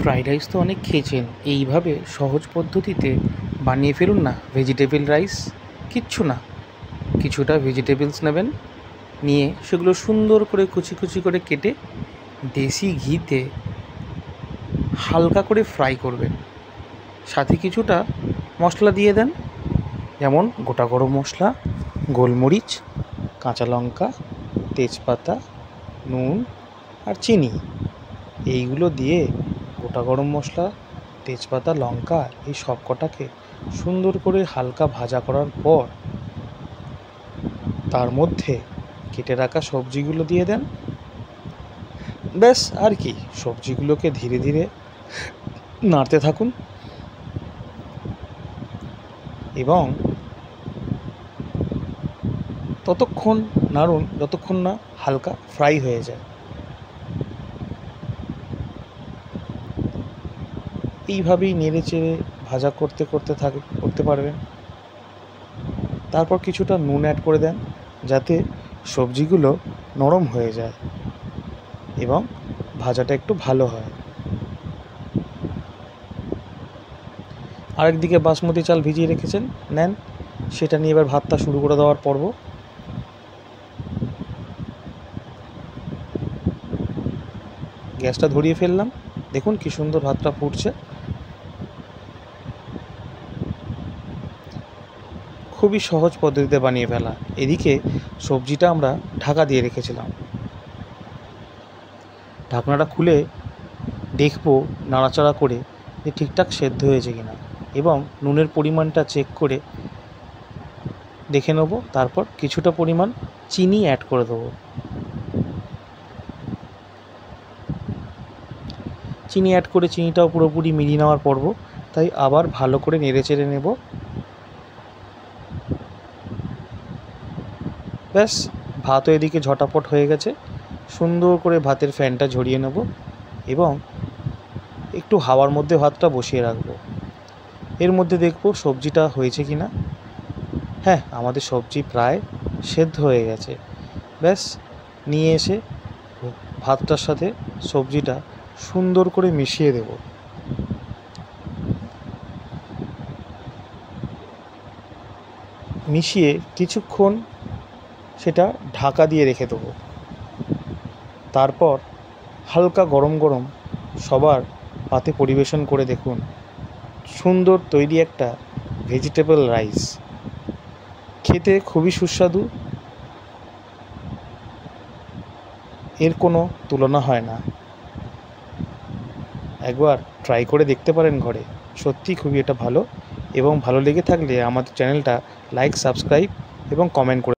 Fried rice তো অনেক খেয়েছেন, এইভাবে সহজ পদ্ধতিতে বানিয়ে ফেলুন না ভেজিটেবল রাইস। কিচ্ছু না, কিছুটা ভেজিটেবলস নেবেন, নিয়ে সেগুলো সুন্দর করে কুচি কুচি করে কেটে দেশি ঘিতে হালকা করে ফ্রাই করবেন। সাথে কিছুটা মশলা দিয়ে দেন, যেমন গোটা গরম মশলা, গোলমরিচ, কাঁচা লঙ্কা, তেজপাতা, নুন আর চিনি। এইগুলো দিয়ে গোটা গরম মশলা, তেজপাতা, লঙ্কা এই সব কটাকে সুন্দর করে হালকা ভাজা করার পর তার মধ্যে কেটে রাখা সবজিগুলো দিয়ে দেন। ব্যাস, আর কি, সবজিগুলোকে ধীরে ধীরে নাড়তে থাকুন এবং ততক্ষণ নাড়ুন যতক্ষণ না হালকা ফ্রাই হয়ে যায়। এইভাবেই নেড়ে চেড়ে ভাজা করতে করতে পারবেন। তারপর কিছুটা নুন অ্যাড করে দেন, যাতে সবজিগুলো নরম হয়ে যায় এবং ভাজাটা একটু ভালো হয়। আরেকদিকে বাসমতি চাল ভিজিয়ে রেখেছেন, নেন, সেটা নিয়ে এবার ভাতটা শুরু করে দেওয়ার পর্ব। গ্যাসটা ধরিয়ে ফেললাম, দেখুন কি সুন্দর ভাতটা ফুটছে। খুবই সহজ পদ্ধতিতে বানিয়ে ফেলা। এদিকে সবজিটা আমরা ঢাকা দিয়ে রেখেছিলাম, ঢাকনাটা খুলে দেখবো নাড়াচাড়া করে যে ঠিকঠাক সেদ্ধ হয়েছে কিনা এবং নুনের পরিমাণটা চেক করে দেখে নেব। তারপর কিছুটা পরিমাণ চিনি অ্যাড করে দেবো। চিনি অ্যাড করে চিনিটাও পুরোপুরি মিলিয়ে নেওয়ার পর্ব, তাই আবার ভালো করে নেড়ে চেড়ে নেব। ব্যাস, ভাতও এদিকে ঝটাপট হয়ে গেছে। সুন্দর করে ভাতের ফ্যানটা ঝরিয়ে নেব এবং একটু হাওয়ার মধ্যে ভাতটা বসিয়ে রাখবো। এর মধ্যে দেখব সবজিটা হয়েছে কি না। হ্যাঁ, আমাদের সবজি প্রায় সেদ্ধ হয়ে গেছে। ব্যাস, নিয়ে এসে ভাতটার সাথে সবজিটা সুন্দর করে মিশিয়ে দেব। মিশিয়ে কিছুক্ষণ সেটা ঢাকা দিয়ে রেখে দেবো। তারপর হালকা গরম গরম সবার পাতে পরিবেশন করে দেখুন সুন্দর তৈরি একটা ভেজিটেবল রাইস। খেতে খুবই সুস্বাদু, এর কোনো তুলনা হয় না। একবার ট্রাই করে দেখতে পারেন ঘরে, সত্যি খুবই এটা ভালো। এবং ভালো লেগে থাকলে আমাদের চ্যানেলটা লাইক, সাবস্ক্রাইব এবং কমেন্ট করে